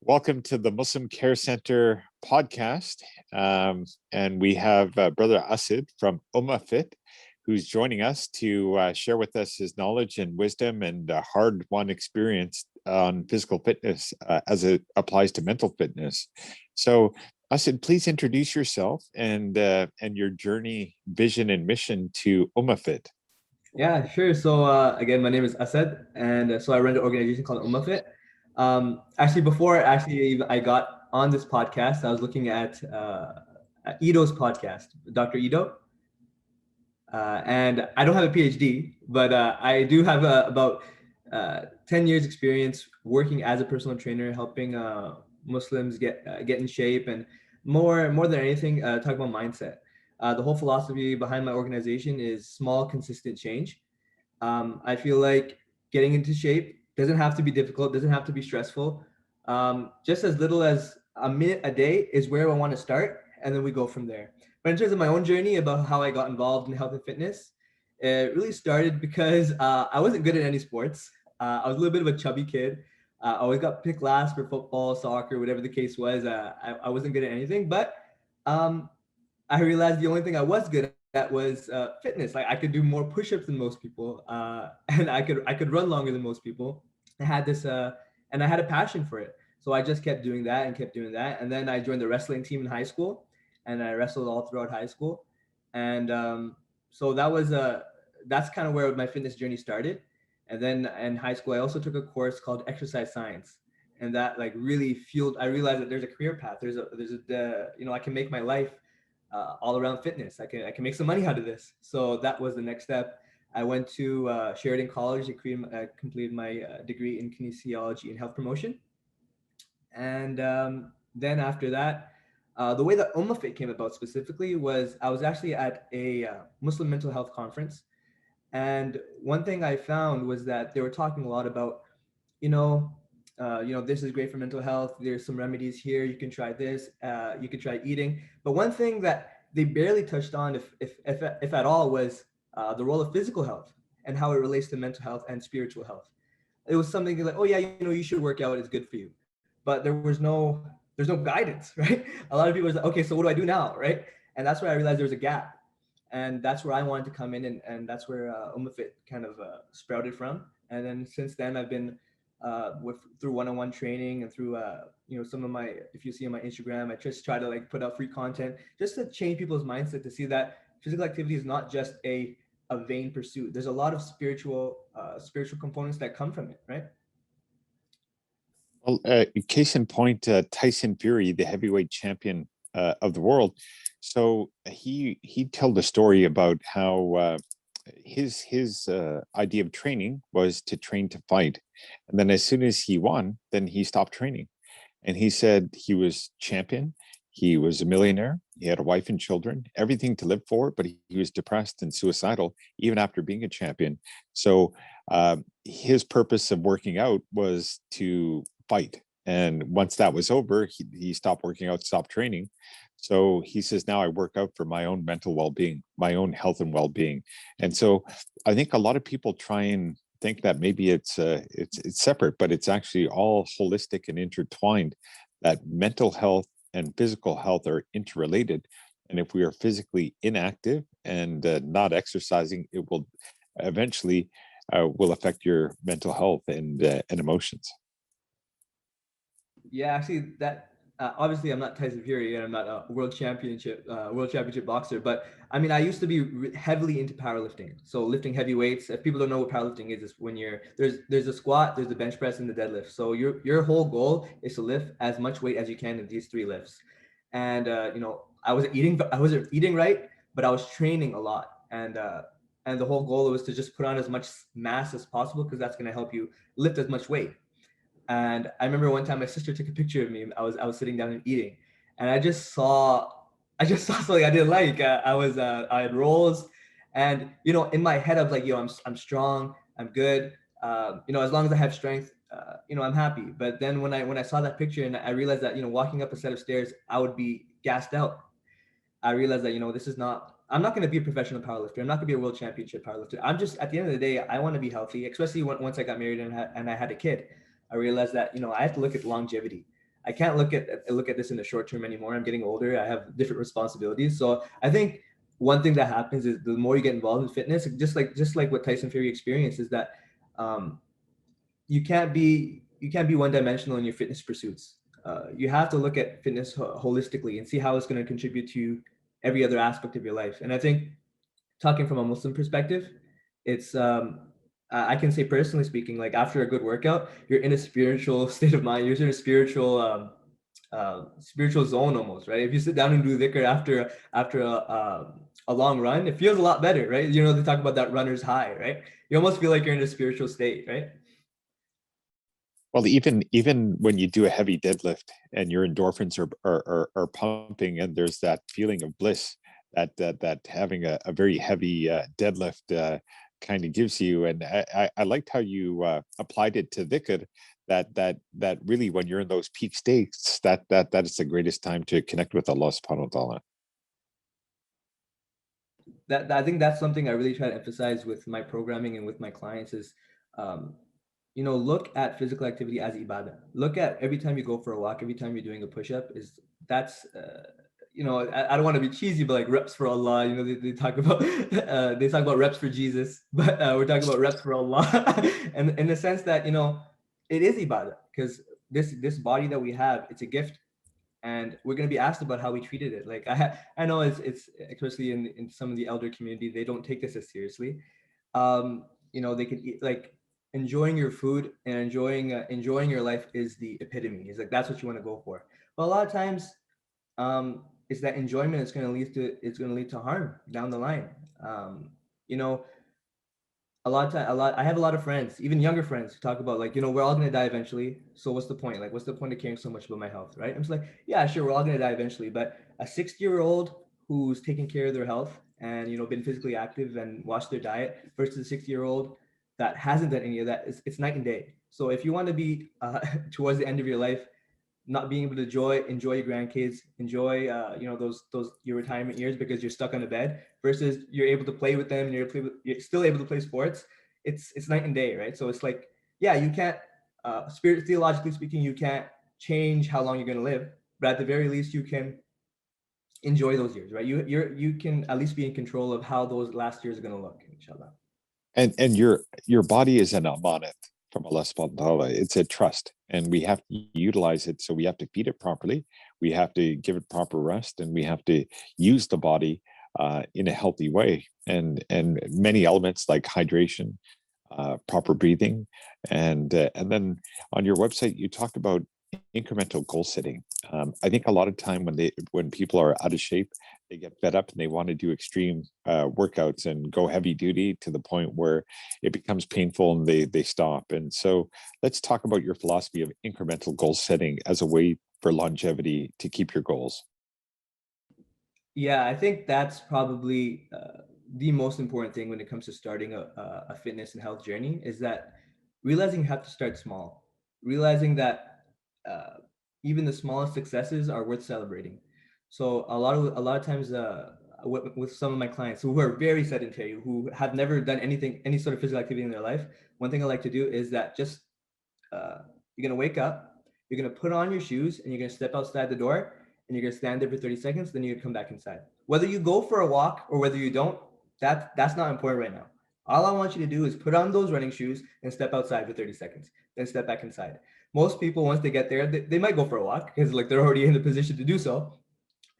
Welcome to the Muslim Care Center podcast. And we have Brother Asad from UmmahFit, who's joining us to share with us his knowledge and wisdom and hard-won experience on physical fitness as it applies to mental fitness. So, Asad, please introduce yourself and your journey, vision, and mission to UmmahFit. Yeah, sure. So again, my name is Asad, and so I run an organization called UmmahFit. Before I got on this podcast, I was looking at Ido's podcast, Dr. Ido, and I don't have a PhD, but I do have about 10 years experience working as a personal trainer, helping Muslims get in shape, and more than anything, talk about mindset. The whole philosophy behind my organization is small, consistent change. I feel like getting into shape doesn't have to be difficult, doesn't have to be stressful. Just as little as a minute a day is where I want to start, and then we go from there. But in terms of my own journey about how I got involved in health and fitness, it really started because I wasn't good at any sports. I was a little bit of a chubby kid. I always got picked last for football, soccer, whatever the case was. I wasn't good at anything, but I realized the only thing I was good at was fitness. Like I could do more push-ups than most people, and I could run longer than most people. I had this, and I had a passion for it. So I just kept doing that and kept doing that, and then I joined the wrestling team in high school, and I wrestled all throughout high school, and so that's kind of where my fitness journey started. And then in high school, I also took a course called exercise science, and that like really fueled. I realized that there's a career path. I can make my life all around fitness. I can make some money out of this. So that was the next step. I went to Sheridan College and completed my degree in kinesiology and health promotion. And then after that, the way that UmmahFit came about specifically was I was actually at a Muslim mental health conference. And one thing I found was that they were talking a lot about, you know, this is great for mental health. There's some remedies here. You can try this. You can try eating. But one thing that they barely touched on, if at all, was the role of physical health and how it relates to mental health and spiritual health. It was something like, oh yeah, you should work out. It's good for you. But there's no guidance, right? A lot of people are like, okay, so what do I do now, right? And that's where I realized there was a gap. And that's where I wanted to come in, and that's where UmmahFit kind of sprouted from. And then since then, I've been through one-on-one training and through some of my, if you see on my Instagram, I just try to like put out free content just to change people's mindset to see that physical activity is not just a vain pursuit. There's a lot of spiritual components that come from it, right? Well, case in point, Tyson Fury, the heavyweight champion of the world. So he told a story about how his idea of training was to train to fight, and then as soon as he won, then he stopped training. And he said he was champion, he was a millionaire, he had a wife and children, everything to live for, but he was depressed and suicidal even after being a champion. So his purpose of working out was to fight. And once that was over, he stopped working out, stopped training. So he says, now I work out for my own mental well-being, my own health and well-being. And so I think a lot of people try and think that maybe it's separate, but it's actually all holistic and intertwined, that mental health and physical health are interrelated. And if we are physically inactive and not exercising, it will eventually will affect your mental health and emotions. Yeah, actually, that obviously I'm not Tyson Fury and I'm not a world championship boxer, but I mean I used to be heavily into powerlifting. So lifting heavy weights. If people don't know what powerlifting is when there's a squat, there's a bench press, and the deadlift. So your whole goal is to lift as much weight as you can in these three lifts. And I wasn't eating right, but I was training a lot, and the whole goal was to just put on as much mass as possible because that's going to help you lift as much weight. And I remember one time my sister took a picture of me. I was sitting down and eating, and I just saw something I didn't like. I had rolls, and in my head I was like, yo, I'm strong, I'm good. As long as I have strength, I'm happy. But then when I saw that picture and I realized that walking up a set of stairs I would be gassed out. I realized that this is not. I'm not going to be a professional powerlifter. I'm not going to be a world championship powerlifter. I'm just, at the end of the day, I want to be healthy, especially once I got married and I had a kid. I realized that I have to look at longevity. I can't look at this in the short term anymore. I'm getting older. I have different responsibilities. So I think one thing that happens is the more you get involved in fitness, just like what Tyson Fury experienced, is that um, you can't be one dimensional in your fitness pursuits. You have to look at fitness holistically and see how it's going to contribute to every other aspect of your life. And I think, talking from a Muslim perspective, it's I can say, personally speaking, like after a good workout, you're in a spiritual state of mind. You're in a spiritual zone almost, right? If you sit down and do dhikr after a long run, it feels a lot better, right? You know, they talk about that runner's high, right? You almost feel like you're in a spiritual state, right? Well, even when you do a heavy deadlift and your endorphins are pumping, and there's that feeling of bliss that having a very heavy deadlift kind of gives you. And I liked how you applied it to dhikr. That really, when you're in those peak states, that is the greatest time to connect with Allah subhanahu wa ta'ala. That I think that's something I really try to emphasize with my programming and with my clients is, um, look at physical activity as ibadah. Look at every time you go for a walk, every time you're doing a push-up, that's I don't want to be cheesy, but like reps for Allah. They talk about reps for Jesus, but we're talking about reps for Allah, and in the sense that it is ibadah, because this body that we have, it's a gift, and we're going to be asked about how we treated it. Like I know it's especially in some of the elder community, they don't take this as seriously. They can eat, like, enjoying your food and enjoying your life is the epitome. It's like that's what you want to go for. But a lot of times, it's that enjoyment is going to lead to harm down the line. Um, you know, I have a lot of friends, even younger friends, who talk about, like, we're all gonna die eventually. So what's the point? Like, what's the point of caring so much about my health, right? I'm just like, yeah, sure, we're all gonna die eventually, but a 60-year-old who's taking care of their health and been physically active and watched their diet versus a 60-year-old that hasn't done any of that, it's night and day. So if you want to be towards the end of your life not being able to enjoy your grandkids, enjoy those your retirement years because you're stuck on a bed, versus you're able to play with them and you're still able to play sports. It's night and day, right? So it's like, yeah, you can't theologically speaking, you can't change how long you're going to live, but at the very least you can enjoy those years, right? You can at least be in control of how those last years are going to look, inshallah. And your body is an amanat from Allah subhanahu wa ta'ala. It's a trust, and we have to utilize it. So we have to feed it properly, we have to give it proper rest, and we have to use the body in a healthy way. And many elements like hydration, proper breathing, and then on your website you talked about incremental goal setting. I think a lot of time when people are out of shape, they get fed up and they want to do extreme workouts and go heavy duty to the point where it becomes painful and they stop. And so let's talk about your philosophy of incremental goal setting as a way for longevity to keep your goals. Yeah, I think that's probably the most important thing when it comes to starting a fitness and health journey, is that realizing you have to start small, realizing that uh, even the smallest successes are worth celebrating. So a lot of times, with some of my clients who are very sedentary, who have never done any sort of physical activity in their life, one thing I like to do is that just you're gonna wake up, you're gonna put on your shoes, and you're gonna step outside the door, and you're gonna stand there for 30 seconds. Then you're gonna come back inside. Whether you go for a walk or whether you don't, that's not important right now. All I want you to do is put on those running shoes and step outside for 30 seconds, then step back inside. Most people, once they get there, they might go for a walk because, like, they're already in the position to do so,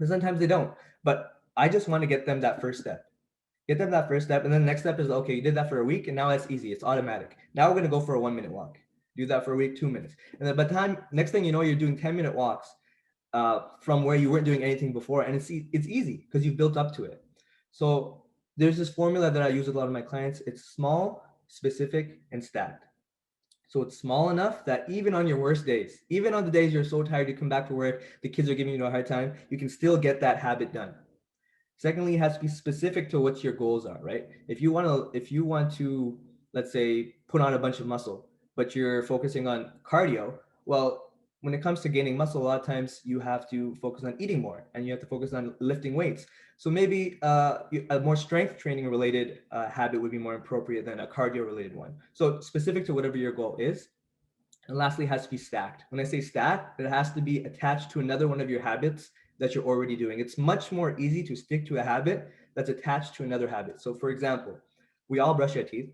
but sometimes they don't. But I just want to get them that first step. Get them that first step, and then the next step is, okay, you did that for a week, and now that's easy. It's automatic. Now we're gonna go for a 1 minute walk. Do that for a week, 2 minutes, and then by the time next thing you know, you're doing 10-minute walks from where you weren't doing anything before, and it's easy because you've built up to it. So there's this formula that I use with a lot of my clients. It's small, specific, and stacked. So it's small enough that even on your worst days, even on the days you're so tired, you come back to work, the kids are giving you a hard time, you can still get that habit done. Secondly, it has to be specific to what your goals are, right? If you want to, let's say, put on a bunch of muscle, but you're focusing on cardio, well, when it comes to gaining muscle, a lot of times you have to focus on eating more and you have to focus on lifting weights. So maybe a more strength training related habit would be more appropriate than a cardio related one. So specific to whatever your goal is. And lastly, it has to be stacked. When I say stacked, it has to be attached to another one of your habits that you're already doing. It's much more easy to stick to a habit that's attached to another habit. So, for example, we all brush our teeth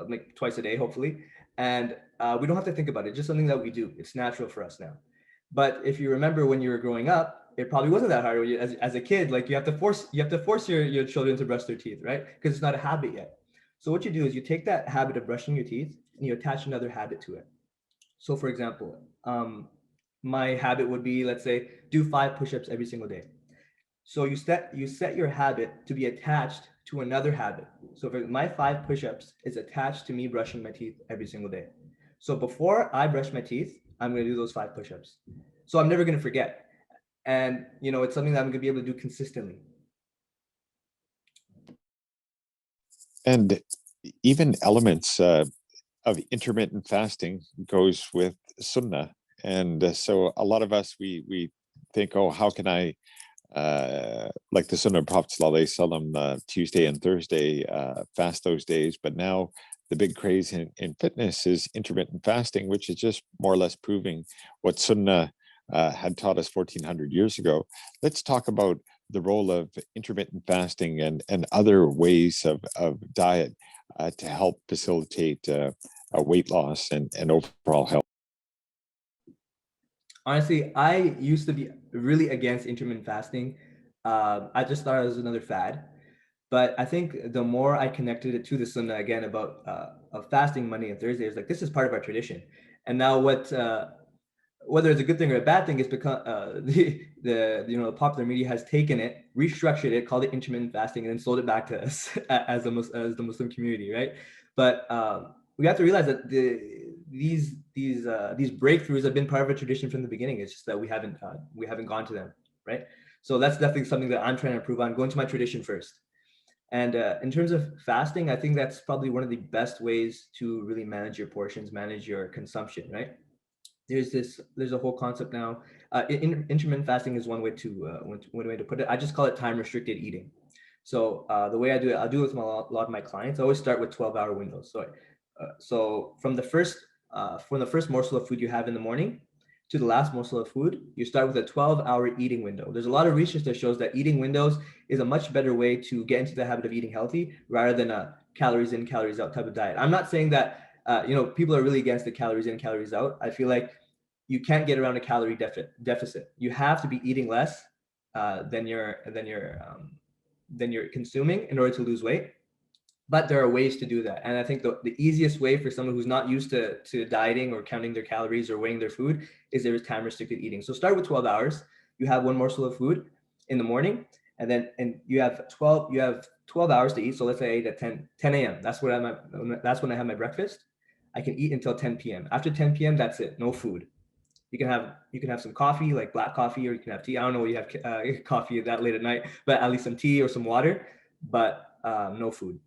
like twice a day, hopefully, and we don't have to think about it. It's just something that we do. It's natural for us now. But if you remember when you were growing up, it probably wasn't that hard. As a kid, like you have to force your children to brush their teeth, right? Because it's not a habit yet. So what you do is you take that habit of brushing your teeth and you attach another habit to it. So for example, my habit would be, let's say, do 5 push-ups every single day. So you set your habit to be attached to another habit. So for my 5 push-ups is attached to me brushing my teeth every single day. So before I brush my teeth, I'm going to do those 5 push-ups. So I'm never going to forget. And it's something that I'm going to be able to do consistently. And even elements of intermittent fasting goes with sunnah. And so a lot of us, we think, oh, how can I, like the Sunnah of Prophet ﷺ, Tuesday and Thursday, fast those days. But now the big craze in fitness is intermittent fasting, which is just more or less proving what Sunnah had taught us 1400 years ago. Let's talk about the role of intermittent fasting and other ways of diet to help facilitate weight loss and overall health. Honestly, I used to be really against intermittent fasting. I just thought it was another fad. But I think the more I connected it to the Sunnah again about of fasting Monday and Thursday, it's like this is part of our tradition. And now whether it's a good thing or a bad thing, is because the popular media has taken it, restructured it, called it intermittent fasting, and then sold it back to us as the Muslim community, right? But we have to realize that these breakthroughs have been part of a tradition from the beginning. It's just that we haven't gone to them, right? So that's definitely something that I'm trying to improve on, going to my tradition first. And in terms of fasting, I think that's probably one of the best ways to really manage your portions, manage your consumption, right? There's a whole concept now. Intermittent fasting is one way to put it. I just call it time restricted eating. So the way I do it, I'll do it with a lot of my clients. I always start with 12-hour windows. So from the first morsel of food you have in the morning to the last morsel of food, you start with a 12-hour eating window. There's a lot of research that shows that eating windows is a much better way to get into the habit of eating healthy rather than a calories in, calories out type of diet. I'm not saying that people are really against the calories in, calories out. I feel like you can't get around a calorie deficit. You have to be eating less than you're consuming in order to lose weight. But there are ways to do that. And I think the easiest way for someone who's not used to dieting or counting their calories or weighing their food is there is time restricted eating. So start with 12 hours. You have one morsel of food in the morning, and you have 12 hours to eat. So let's say I eat at 10 a.m. That's when I have my breakfast. I can eat until 10 p.m. After 10 p.m., that's it. No food. You can have some coffee, like black coffee, or you can have tea. I don't know what you have coffee that late at night, but at least some tea or some water, but no food.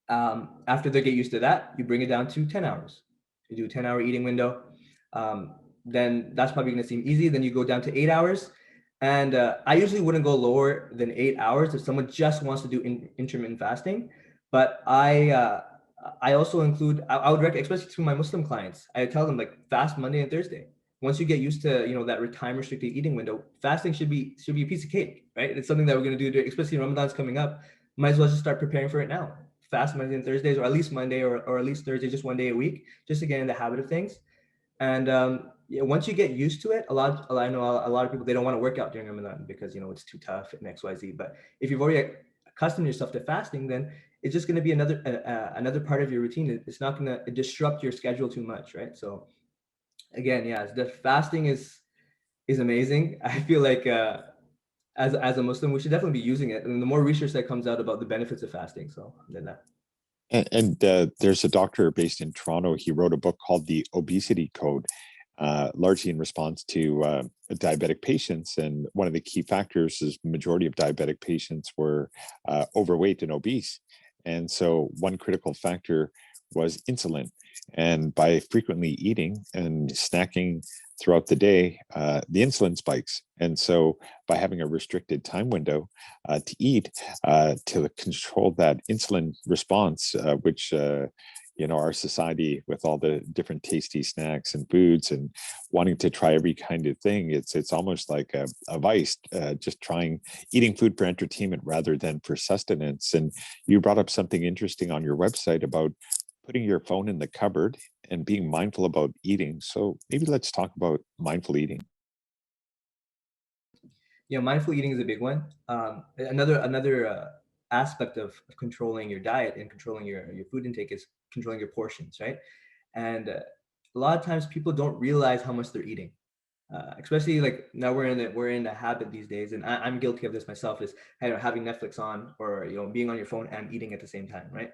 After they get used to that, you bring it down to 10 hours. You do a 10-hour eating window. Then that's probably going to seem easy. Then you go down to 8 hours. And I usually wouldn't go lower than 8 hours if someone just wants to do intermittent fasting. But I also include, I would recommend, especially to my Muslim clients, I tell them like fast Monday and Thursday. Once you get used to, that time restricted eating window, fasting should be a piece of cake, right? It's something that we're going to do, especially Ramadan's coming up. Might as well just start preparing for it now. Fast Monday and Thursdays, or at least Monday or at least Thursday, just one day a week, just to get in the habit of things. And once you get used to it, I know a lot of people, they don't want to work out during Ramadan because it's too tough and XYZ. But if you've already accustomed yourself to fasting, then it's just going to be another part of your routine. It's not going to disrupt your schedule too much, right? So again, yeah, the fasting is amazing. I feel like as a Muslim, we should definitely be using it. And the more research that comes out about the benefits of fasting, so then that. And there's a doctor based in Toronto. He wrote a book called The Obesity Code, largely in response to diabetic patients. And one of the key factors is the majority of diabetic patients were overweight and obese. And so one critical factor was insulin. And by frequently eating and snacking throughout the day, the insulin spikes. And so by having a restricted time window to eat, to control that insulin response, which our society with all the different tasty snacks and foods and wanting to try every kind of thing. It's almost like a vice, just eating food for entertainment rather than for sustenance. And you brought up something interesting on your website about putting your phone in the cupboard and being mindful about eating. So maybe let's talk about mindful eating. Yeah, mindful eating is a big one. Another aspect of controlling your diet and controlling your food intake is controlling your portions, right? And a lot of times people don't realize how much they're eating. Especially like now we're in a habit these days, and I'm guilty of this myself. Is having Netflix on, or being on your phone and eating at the same time, right?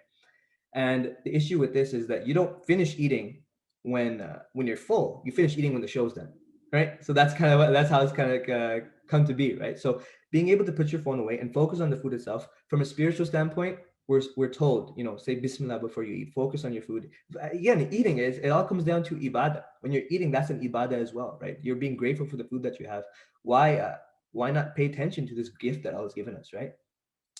And the issue with this is that you don't finish eating when you're full. You finish eating when the show's done, right? So that's how it's kind of come to be, right? So being able to put your phone away and focus on the food itself, from a spiritual standpoint, we're told, say Bismillah before you eat. Focus on your food. Again, eating is it all comes down to ibadah. When you're eating, that's an ibadah as well, right? You're being grateful for the food that you have. Why not pay attention to this gift that Allah has given us, right?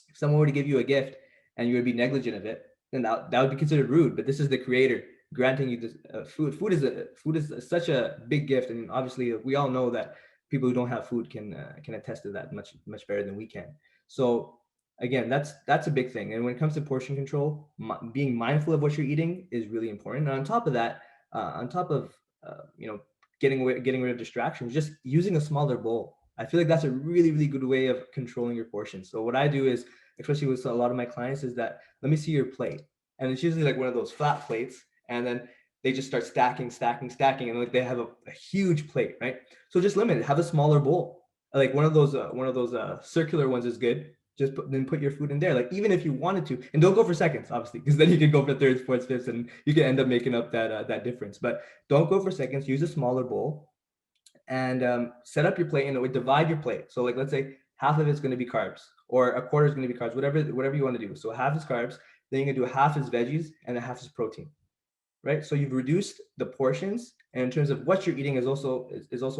If someone were to give you a gift and you would be negligent of it, then that would be considered rude. But this is the creator granting you this food. Food is such a big gift, and obviously we all know that people who don't have food can attest to that much better than we can. So again, that's a big thing. And when it comes to portion control, being mindful of what you're eating is really important. And on top of that, on top of getting rid of distractions, just using a smaller bowl. I feel like that's a really, really good way of controlling your portions. So what I do is, especially with a lot of my clients, is that let me see your plate. And it's usually like one of those flat plates. And then they just start stacking, stacking, stacking. And like they have a huge plate, right? So just limit it, have a smaller bowl. Like one of those circular ones is good. Just put your food in there. Like even if you wanted to, and don't go for seconds, obviously, because then you can go for thirds, fourths, fifths, and you can end up making up that difference. But don't go for seconds. Use a smaller bowl and set up your plate and divide your plate. So like let's say half of it's going to be carbs or a quarter is going to be carbs, whatever you want to do. So half is carbs, then you can do half is veggies and a half is protein, right? So you've reduced the portions, and in terms of what you're eating is also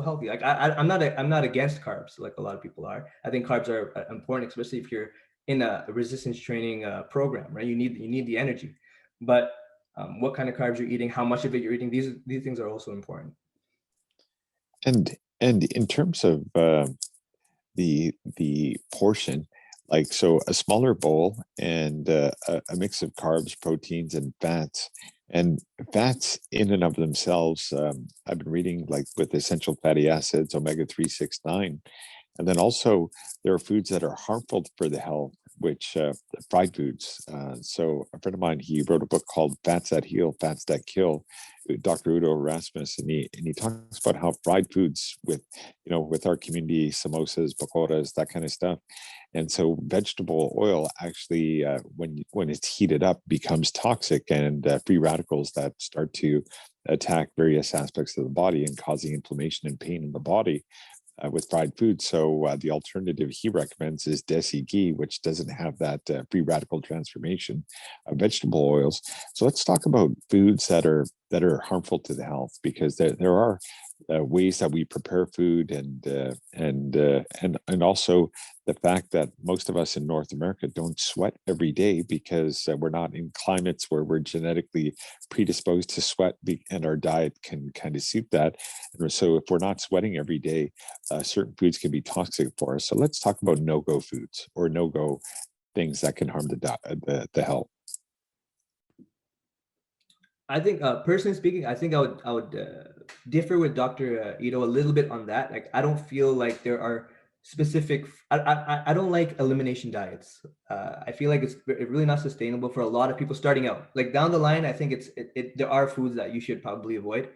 healthy. Like I'm not against carbs like a lot of people are. I think carbs are important, especially if you're in a resistance training program, right? You need the energy, but what kind of carbs you're eating, how much of it you're eating, these things are also important. And in terms of the portion, like so a smaller bowl and a mix of carbs, proteins, and fats. And fats in and of themselves, I've been reading like with essential fatty acids, omega-3, 6, 9. And then also there are foods that are harmful for the health, which fried foods. So a friend of mine, he wrote a book called Fats That Heal, Fats That Kill, Dr. Udo Erasmus, and he talks about how fried foods with our community, samosas, pakoras, that kind of stuff. And so vegetable oil actually, when it's heated up, becomes toxic, and free radicals that start to attack various aspects of the body and causing inflammation and pain in the body with fried food. So the alternative he recommends is desi ghee, which doesn't have that free radical transformation of vegetable oils. So let's talk about foods that are harmful to the health, because there are ways that we prepare food, and also the fact that most of us in North America don't sweat every day because we're not in climates where we're genetically predisposed to sweat, and our diet can kind of suit that. And so if we're not sweating every day, certain foods can be toxic for us. So let's talk about no-go foods or no-go things that can harm the health. I think, personally speaking, I think I would differ with Dr. Ito a little bit on that. Like, I don't feel like there are specific. I don't like elimination diets. I feel like it's really not sustainable for a lot of people starting out. Like down the line, I think there are foods that you should probably avoid,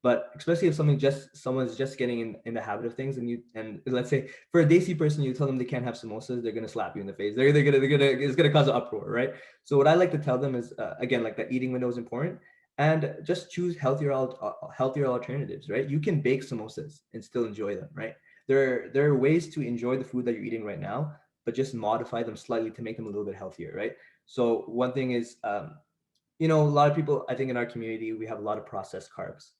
but especially if someone's just getting in the habit of things, and let's say for a desi person, you tell them they can't have samosas, they're gonna slap you in the face. They're gonna it's gonna cause an uproar, right? So what I like to tell them is, again, like that eating window is important, and just choose healthier alternatives, right? You can bake samosas and still enjoy them, right? There are ways to enjoy the food that you're eating right now, but just modify them slightly to make them a little bit healthier, right? So one thing is, a lot of people, I think in our community, we have a lot of processed carbs.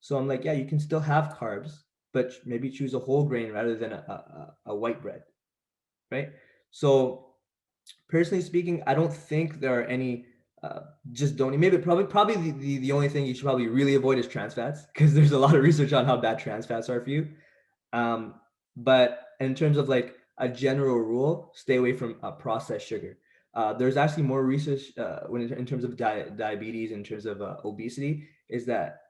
So I'm like, yeah, you can still have carbs, but maybe choose a whole grain rather than a white bread, right? So personally speaking, I don't think there are any just don't maybe probably the only thing you should probably really avoid is trans fats, because there's a lot of research on how bad trans fats are for you. But in terms of like a general rule, stay away from processed sugar. There's actually more research in terms of diabetes, in terms of obesity, is that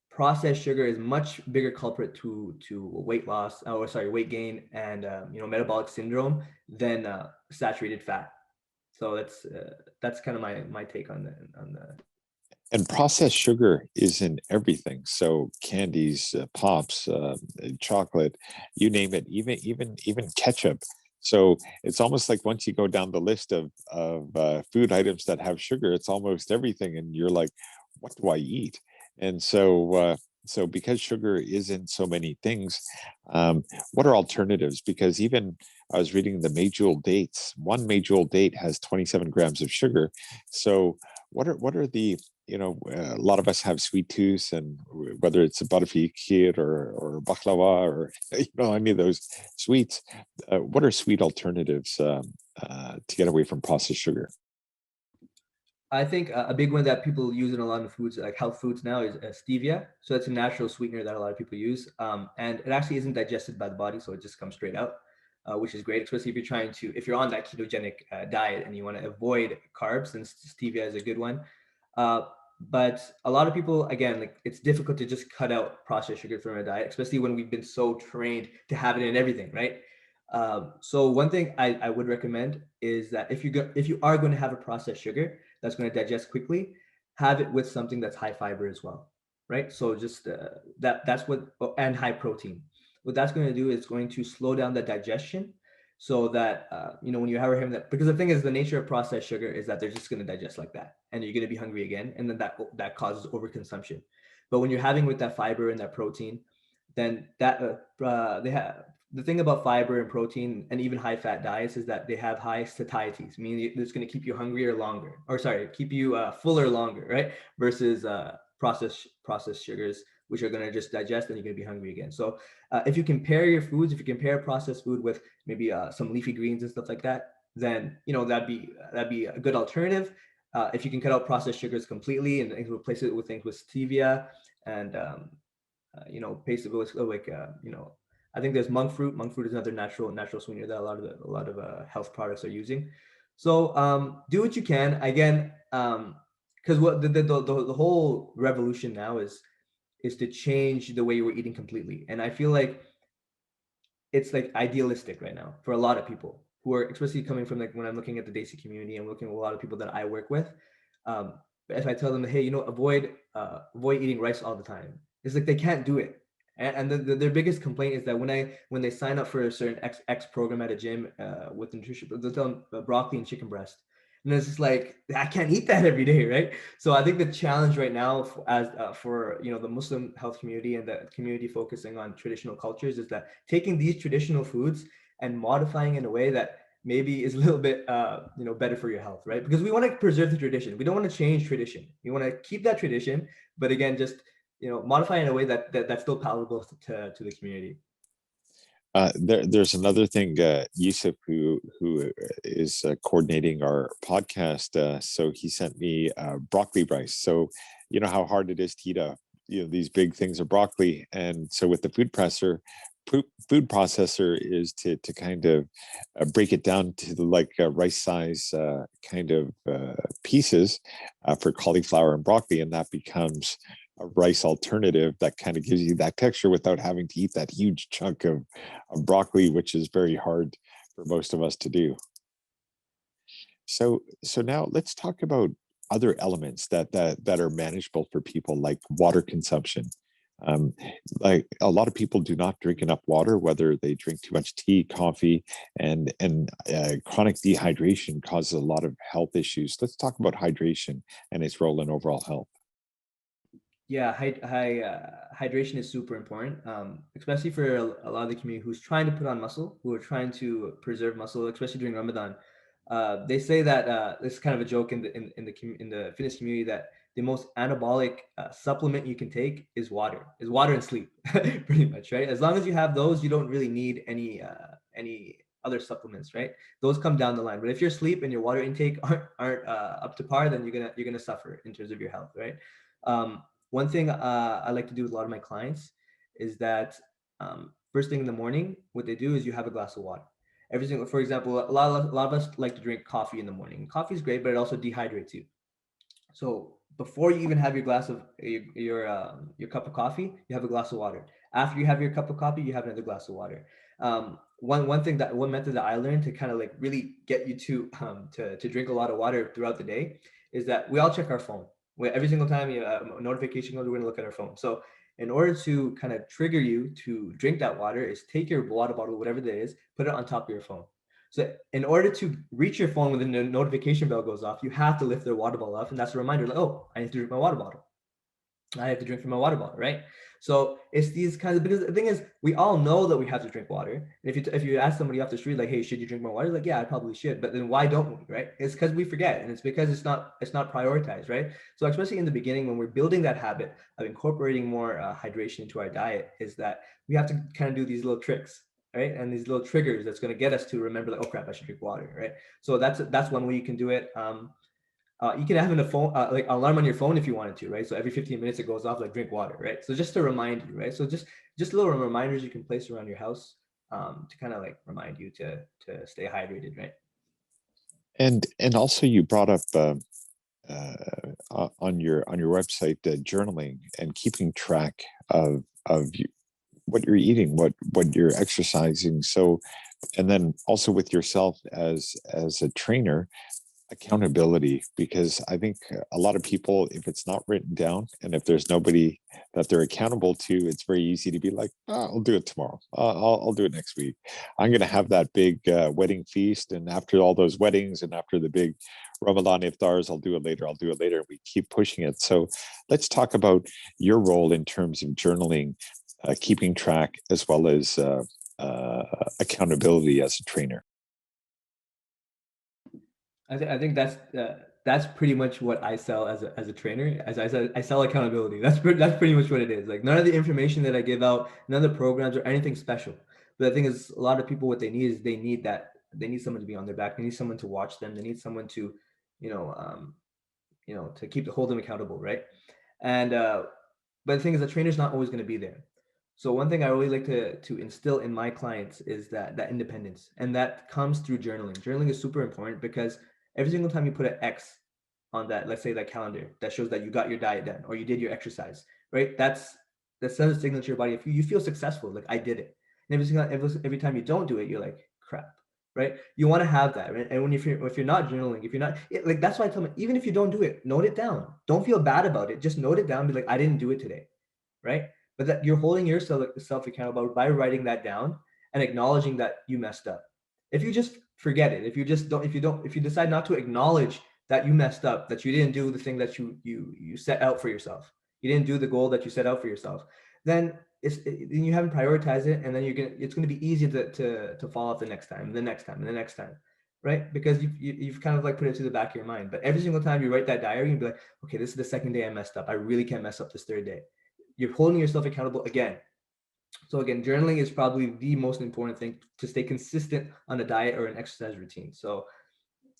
processed sugar is much bigger culprit to weight loss, or sorry, weight gain, and metabolic syndrome than saturated fat. So that's kind of my take on the. And processed sugar is in everything. So candies, pops, chocolate, you name it, even ketchup. So it's almost like once you go down the list of food items that have sugar, it's almost everything, and you're like, what do I eat? And so because sugar is in so many things, what are alternatives? Because even I was reading the Majul dates. One Majul date has 27 grams of sugar. So what are the a lot of us have sweet tooth, and whether it's a butterfee kheer or baklava or any of those sweets, what are sweet alternatives to get away from processed sugar? I think a big one that people use in a lot of foods, like health foods now, is stevia. So it's a natural sweetener that a lot of people use, and it actually isn't digested by the body, so it just comes straight out, which is great, especially if you're on that ketogenic diet and you want to avoid carbs. Then stevia is a good one. Uh, but a lot of people, again, like it's difficult to just cut out processed sugar from our diet, especially when we've been so trained to have it in everything, right? So one thing I would recommend is that if you are going to have a processed sugar that's going to digest quickly, have it with something that's high fiber as well, right? So just that's what, and high protein. What that's going to do is going to slow down the digestion, so that when you have having that, because the thing is, the nature of processed sugar is that they're just going to digest like that, and you're going to be hungry again, and then that causes overconsumption. But when you're having with that fiber and that protein, then they have the thing about fiber and protein and even high fat diets is that they have high satieties, meaning it's going to keep you hungrier longer, or sorry, keep you fuller longer, right? Versus processed sugars, which are going to just digest and you're going to be hungry again. So if you compare your foods, if you compare processed food with maybe some leafy greens and stuff like that, then that'd be a good alternative. If you can cut out processed sugars completely and replace it with things with stevia and paste it with I think there's monk fruit. Monk fruit is another natural sweetener that a lot of health products are using. So do what you can. Again, because what the whole revolution now is to change the way we're eating completely. And I feel like it's like idealistic right now for a lot of people who are, especially coming from, like, when I'm looking at the Desi community, I'm looking at a lot of people that I work with. If I tell them, hey, avoid eating rice all the time, it's like they can't do it. And their biggest complaint is that when they sign up for a certain X program at a gym with nutrition, they'll tell them broccoli and chicken breast, and it's just like, I can't eat that every day, right? So I think the challenge right now for the Muslim health community and the community focusing on traditional cultures is that taking these traditional foods and modifying in a way that maybe is a little bit better for your health, right? Because we want to preserve the tradition. We don't want to change tradition. We want to keep that tradition, but again, just modify in a way that's still palatable to the community. There's another thing, Yusuf, who is coordinating our podcast. So he sent me broccoli rice. So you know how hard it is to eat these big things of broccoli, and so with the food processor is to kind of break it down to like rice size kind of pieces for cauliflower and broccoli, and that becomes a rice alternative that kind of gives you that texture without having to eat that huge chunk of broccoli, which is very hard for most of us to do. So now let's talk about other elements that are manageable for people, like water consumption. Um, like a lot of people do not drink enough water, whether they drink too much tea, coffee, and chronic dehydration causes a lot of health issues. Let's talk about hydration and its role in overall health. Yeah, hydration is super important, especially for a lot of the community who's trying to put on muscle, who are trying to preserve muscle, especially during Ramadan. They say that this is kind of a joke in the fitness community, that the most anabolic supplement you can take is water and sleep, pretty much, right? As long as you have those, you don't really need any other supplements, right? Those come down the line. But if your sleep and your water intake aren't up to par, then you're gonna suffer in terms of your health, right? One thing I like to do with a lot of my clients is that first thing in the morning, what they do is you have a glass of water. Every single, for example, a lot of us like to drink coffee in the morning. Coffee is great, but it also dehydrates you. So before you even have your glass of your cup of coffee, you have a glass of water. After you have your cup of coffee, you have another glass of water. One method that I learned to kind of like really get you to drink a lot of water throughout the day is that we all check our phone. Every single time a notification goes, we're gonna look at our phone. So in order to kind of trigger you to drink that water, is take your water bottle, whatever that is, put it on top of your phone. So in order to reach your phone when the notification bell goes off, you have to lift the water bottle up, and that's a reminder, like, oh, I need to drink my water bottle. I have to drink from my water bottle, right? So it's these kinds of, because the thing is, we all know that we have to drink water. And if you ask somebody off the street, like, hey, should you drink more water? Like, yeah, I probably should. But then why don't we, right? It's because we forget, and it's because it's not prioritized, right? So especially in the beginning, when we're building that habit of incorporating more hydration into our diet, is that we have to kind of do these little tricks, right? And these little triggers that's going to get us to remember, like, oh crap, I should drink water, right? So that's one way you can do it. You can have in a phone, like alarm on your phone if you wanted to, right? So every 15 minutes it goes off, like, drink water, right? So just to remind you, right? So just little reminders you can place around your house to kind of like remind you to stay hydrated, right? And also you brought up on your website journaling and keeping track of what you're eating, what you're exercising. So, and then also with yourself as a trainer, accountability, because I think a lot of people, if it's not written down and if there's nobody that they're accountable to, it's very easy to be like, oh, I'll do it tomorrow. I'll do it next week. I'm going to have that big wedding feast. And after all those weddings and after the big Ramadan iftars, I'll do it later. I'll do it later. We keep pushing it. So let's talk about your role in terms of journaling, keeping track, as well as accountability as a trainer. I think that's pretty much what I sell as a trainer. As I said, I sell accountability. That's pretty much what it is. Like, none of the information that I give out, none of the programs or anything special. But the thing is, a lot of people, what they need is they need someone to be on their back. They need someone to watch them. They need someone to, to hold them accountable, right? And but the thing is, the trainer's not always going to be there. So one thing I really like to instill in my clients is that independence, and that comes through journaling. Journaling is super important because every single time you put an X on that, let's say that calendar, that shows that you got your diet done or you did your exercise, right? That sends a signal to your body. If you feel successful, like, I did it. And every time you don't do it, you're like, crap, right? You want to have that, right? And if you're not journaling, if you're not, like, that's why I tell them, even if you don't do it, note it down. Don't feel bad about it. Just note it down. Be like, I didn't do it today, right? But that you're holding yourself accountable by writing that down and acknowledging that you messed up. If you just forget it, if you decide not to acknowledge that you messed up, that you didn't do the thing that you set out for yourself, you didn't do the goal that you set out for yourself, then you haven't prioritized it, and then it's gonna be easy to fall off the next time, the next time, and the next time, right? Because you've kind of like put it to the back of your mind. But every single time you write that diary, you'll be like, okay, this is the second day I messed up. I really can't mess up this third day. You're holding yourself accountable again. So again, journaling is probably the most important thing to stay consistent on a diet or an exercise routine. So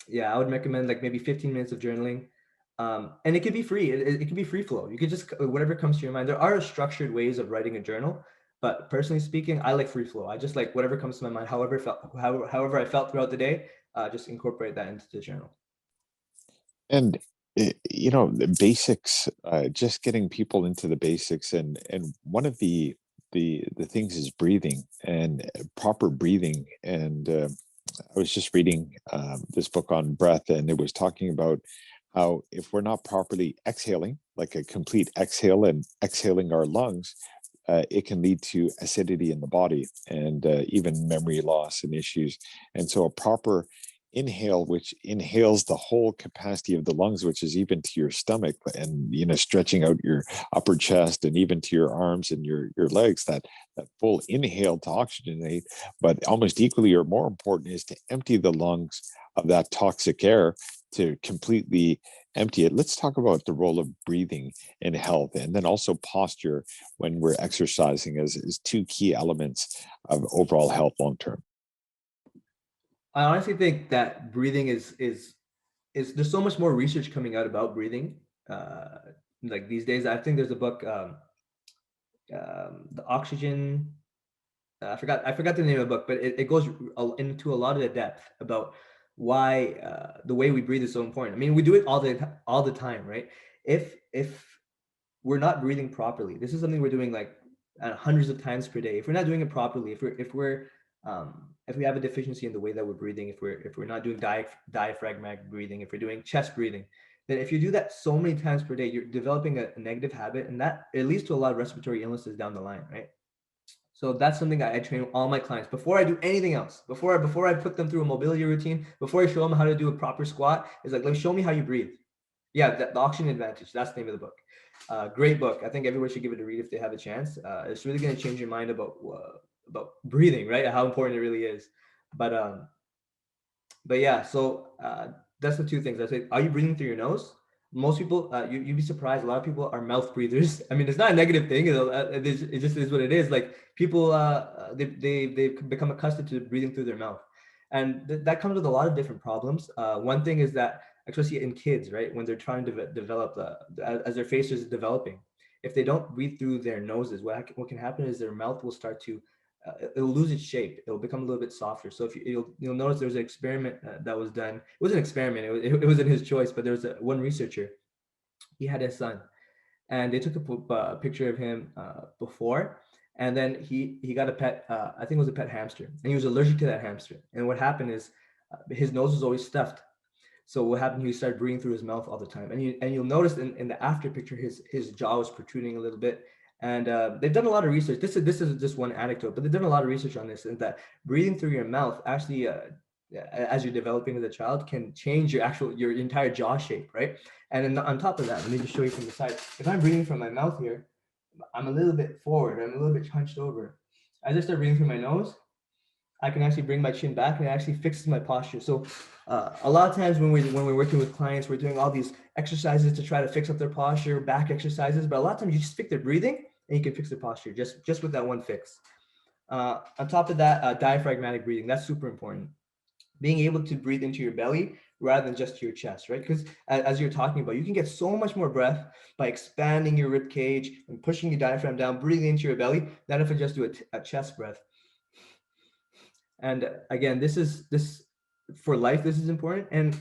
yeah, I would recommend like maybe 15 minutes of journaling. And it could be free. It can be free flow. You could just, whatever comes to your mind. There are structured ways of writing a journal, but personally speaking, I like free flow. I just like whatever comes to my mind, however I felt throughout the day, just incorporate that into the journal. And the basics, just getting people into the basics, and one of the things is breathing, and proper breathing. And I was just reading this book on breath, and it was talking about how if we're not properly exhaling, like a complete exhale and exhaling our lungs, it can lead to acidity in the body and even memory loss and issues. And so a proper inhale, which inhales the whole capacity of the lungs, which is even to your stomach, and stretching out your upper chest and even to your arms and your legs, that full inhale to oxygenate. But almost equally or more important is to empty the lungs of that toxic air, to completely empty it. Let's talk about the role of breathing in health, and then also posture when we're exercising as two key elements of overall health long term. I honestly think that breathing is there's so much more research coming out about breathing. Like these days, I think there's a book, the oxygen. I forgot the name of the book, but it goes into a lot of the depth about why the way we breathe is so important. I mean, we do it all the time, right? If we're not breathing properly, this is something we're doing like hundreds of times per day. If we're not doing it properly, if we have a deficiency in the way that we're breathing, if we're not doing diaphragmatic breathing, if we're doing chest breathing, then if you do that so many times per day, you're developing a negative habit, and that it leads to a lot of respiratory illnesses down the line, right? So that's something I train all my clients before I do anything else. Before I put them through a mobility routine, before I show them how to do a proper squat, is like, let me show me how you breathe. Yeah, the Oxygen Advantage. That's the name of the book. Great book. I think everyone should give it a read if they have a chance. It's really going to change your mind about breathing, right? How important it really is. But yeah. So that's the two things I say. Are you breathing through your nose? Most people, you'd be surprised. A lot of people are mouth breathers. I mean, it's not a negative thing. It just is what it is. Like people, they become accustomed to breathing through their mouth, and that comes with a lot of different problems. One thing is that, especially in kids, right, when they're trying to develop as their face is developing, if they don't breathe through their noses, what can happen is their mouth will start to it'll lose its shape. It'll become a little bit softer. So if you'll notice there's an experiment that was done. It was an experiment. It wasn't his choice, but there was one researcher. He had his son, and they took a picture of him before, and then he got a pet. I think it was a pet hamster, and he was allergic to that hamster. And what happened is his nose was always stuffed. So what happened? He started breathing through his mouth all the time, and you'll notice in the after picture, his jaw was protruding a little bit. And they've done a lot of research. This is just one anecdote, but they've done a lot of research on this, and that breathing through your mouth actually, as you're developing as a child, can change your entire jaw shape, right? And then on top of that, let me just show you from the side. If I'm breathing from my mouth here, I'm a little bit forward. I'm a little bit hunched over. As I start breathing through my nose, I can actually bring my chin back, and it actually fixes my posture. So a lot of times when we're working with clients, we're doing all these exercises to try to fix up their posture, back exercises. But a lot of times you just fix their breathing, and you can fix their posture just with that one fix. On top of that, diaphragmatic breathing, that's super important. Being able to breathe into your belly rather than just to your chest, right? Because as you're talking about, you can get so much more breath by expanding your rib cage and pushing your diaphragm down, breathing into your belly, than if you just do a chest breath. And again, this for life, this is important. And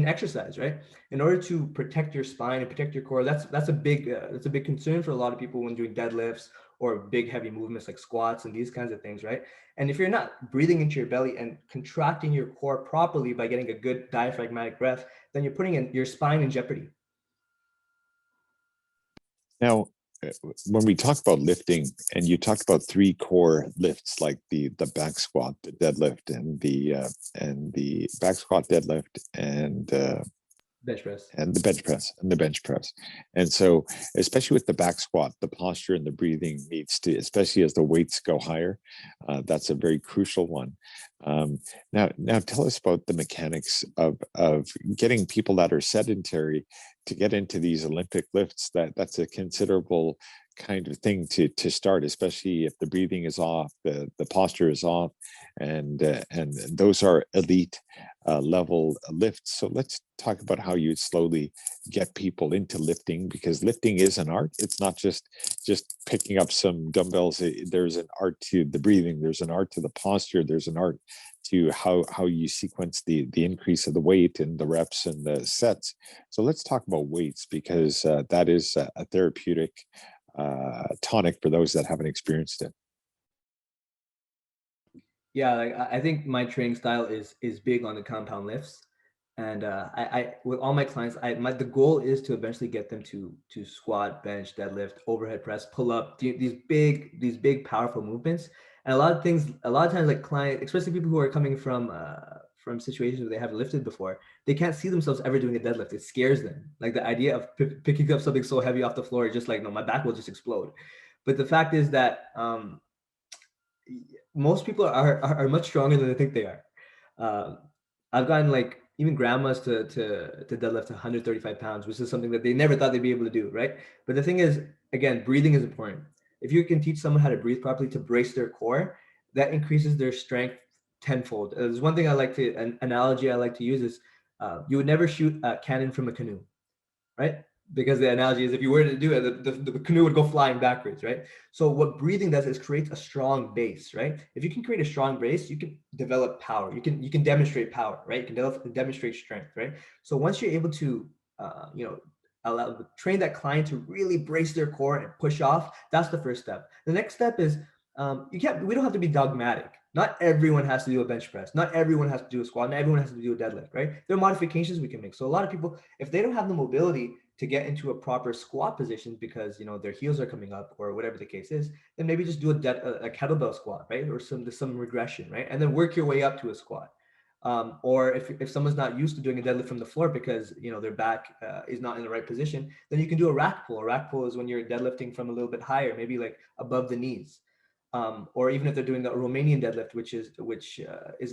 exercise, right? In order to protect your spine and protect your core, that's a big concern for a lot of people when doing deadlifts or big heavy movements like squats and these kinds of things, right? And if you're not breathing into your belly and contracting your core properly by getting a good diaphragmatic breath, then you're putting your spine in jeopardy. Now, when we talk about lifting, and you talked about three core lifts, like the back squat, the deadlift, and the back squat, deadlift, Bench press. and the bench press. And so, especially with the back squat, the posture and the breathing needs to, especially as the weights go higher, that's a very crucial one. Now tell us about the mechanics of getting people that are sedentary to get into these Olympic lifts. That's a considerable kind of thing to start, especially if the breathing is off, the posture is off, and those are elite level lifts. So let's talk about how you slowly get people into lifting, because lifting is an art. It's not just picking up some dumbbells. There's an art to the breathing. There's an art to the posture. There's an art to how you sequence the increase of the weight and the reps and the sets. So let's talk about weights, because that is a therapeutic tonic for those that haven't experienced it. Yeah, like I think my training style is big on the compound lifts, and I with all my clients, the goal is to eventually get them to squat, bench, deadlift, overhead press, pull up, these big powerful movements. And a lot of times, like clients, especially people who are coming from situations where they haven't lifted before, they can't see themselves ever doing a deadlift. It scares them. Like the idea of picking up something so heavy off the floor is just like, no, my back will just explode. But the fact is that most people are much stronger than they think they are. Um, I've gotten like even grandmas to deadlift 135 pounds, which is something that they never thought they'd be able to do, right? But the thing is, again, breathing is important. If you can teach someone how to breathe properly to brace their core, that increases their strength tenfold. There's one thing an analogy I like to use is you would never shoot a cannon from a canoe, right? Because the analogy is if you were to do it, the canoe would go flying backwards, right? So what breathing does is creates a strong base, right? If you can create a strong base, you can develop power. You can demonstrate power, right? You can demonstrate strength, right? So once you're able to, train that client to really brace their core and push off, that's the first step. The next step is we don't have to be dogmatic. Not everyone has to do a bench press. Not everyone has to do a squat. Not everyone has to do a deadlift, right? There are modifications we can make. So a lot of people, if they don't have the mobility to get into a proper squat position because their heels are coming up or whatever the case is, then maybe just do a kettlebell squat, right? Or some regression, right? And then work your way up to a squat. Or if someone's not used to doing a deadlift from the floor because their back is not in the right position, then you can do a rack pull. A rack pull is when you're deadlifting from a little bit higher, maybe like above the knees. Or even if they're doing the Romanian deadlift, which is a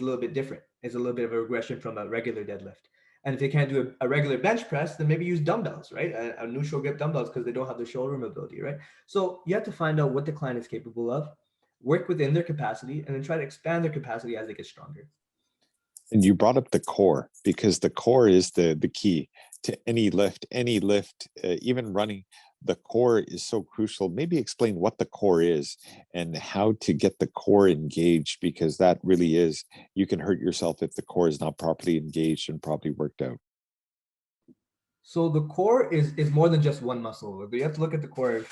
little bit different, is a little bit of a regression from a regular deadlift. And if they can't do a regular bench press, then maybe use dumbbells, right? A neutral grip dumbbells because they don't have the shoulder mobility, right? So you have to find out what the client is capable of, work within their capacity, and then try to expand their capacity as they get stronger. And you brought up the core because the core is the key to any lift, even running. The core is so crucial. Maybe explain what the core is and how to get the core engaged, because that really is, you can hurt yourself if the core is not properly engaged and properly worked out. So the core is more than just one muscle. You have to look at the core.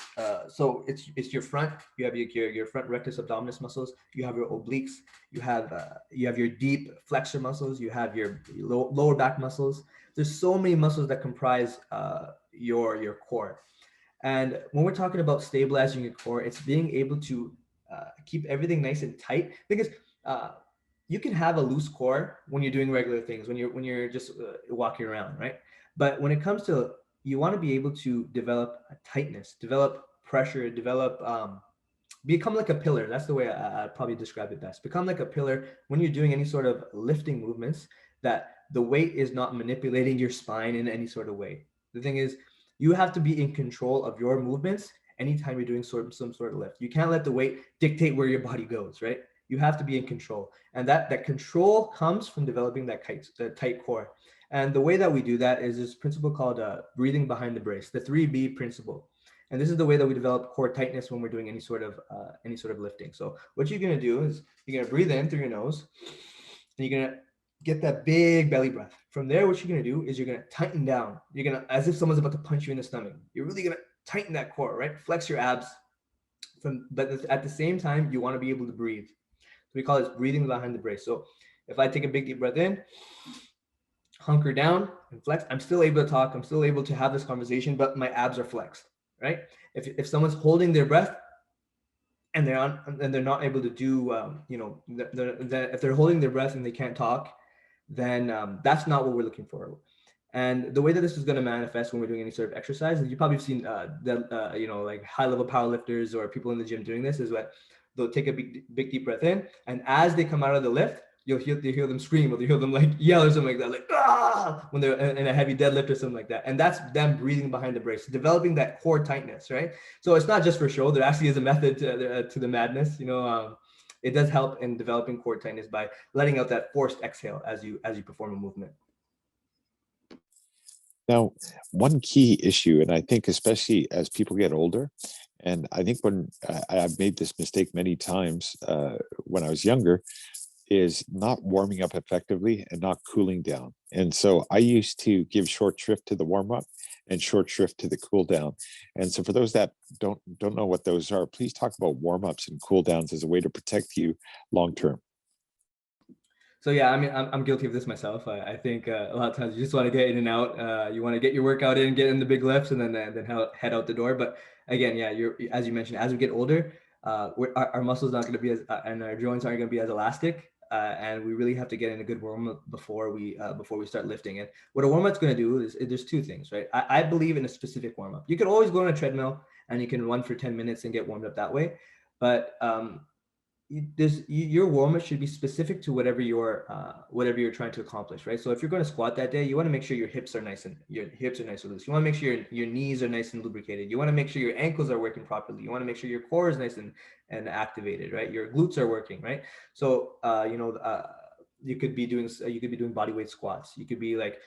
So it's your front. You have your front rectus abdominis muscles. You have your obliques. You have your deep flexor muscles. You have your lower back muscles. There's so many muscles that comprise your core. And when we're talking about stabilizing your core, it's being able to keep everything nice and tight, because you can have a loose core when you're doing regular things, when you're just walking around, right? But when it comes to, you want to be able to develop a tightness, develop pressure, become like a pillar. That's the way I'd probably describe it best. Become like a pillar when you're doing any sort of lifting movements, that the weight is not manipulating your spine in any sort of way. The thing is, you have to be in control of your movements anytime you're doing some sort of lift. You can't let the weight dictate where your body goes, right? You have to be in control. And that control comes from developing that tight core. And the way that we do that is this principle called breathing behind the brace, the 3B principle. And this is the way that we develop core tightness when we're doing any sort of lifting. So what you're going to do is you're going to breathe in through your nose, and you're going to get that big belly breath. From there, what you're going to do is you're going to tighten down. You're going to, as if someone's about to punch you in the stomach. You're really going to tighten that core, right? Flex your abs. But at the same time, you want to be able to breathe. So we call this breathing behind the brace. So if I take a big deep breath in, hunker down and flex, I'm still able to talk. I'm still able to have this conversation, but my abs are flexed, right? If someone's holding their breath and they're not able to do, if they're holding their breath and they can't talk, then that's not what we're looking for. And the way that this is going to manifest when we're doing any sort of exercise, and you've probably seen like high level powerlifters or people in the gym doing this, is that they'll take a big deep breath in, and as they come out of the lift, you'll hear them scream, or you hear them like yell or something like that, like ah, when they're in a heavy deadlift or something like that. And that's them breathing behind the brace, developing that core tightness, right? So it's not just for show. There actually is a method to the madness. It does help in developing core tightness by letting out that forced exhale as you perform a movement. Now, one key issue, and I think especially as people get older, and I think when I've made this mistake many times when I was younger, is not warming up effectively and not cooling down. And so I used to give short shrift to the warm up and short shrift to the cool down. And so for those that don't know what those are, please talk about warm ups and cool downs as a way to protect you long term. So yeah, I mean, I'm guilty of this myself. I think a lot of times you just want to get in and out. You want to get your workout in, get in the big lifts, and then head out the door. But again, yeah, as you mentioned, as we get older, our muscles not going to be as and our joints aren't going to be as elastic. And we really have to get in a good warm up before we start lifting. And what a warm up's going to do is there's two things, right? I believe in a specific warm up. You can always go on a treadmill and you can run for 10 minutes and get warmed up that way. But your warm-up should be specific to whatever you're trying to accomplish, right? So if you're going to squat that day, you want to make sure your hips are nice and loose. You want to make sure your knees are nice and lubricated. You want to make sure your ankles are working properly. You want to make sure your core is nice and activated, right? Your glutes are working, right? So you could be doing body weight squats. You could be like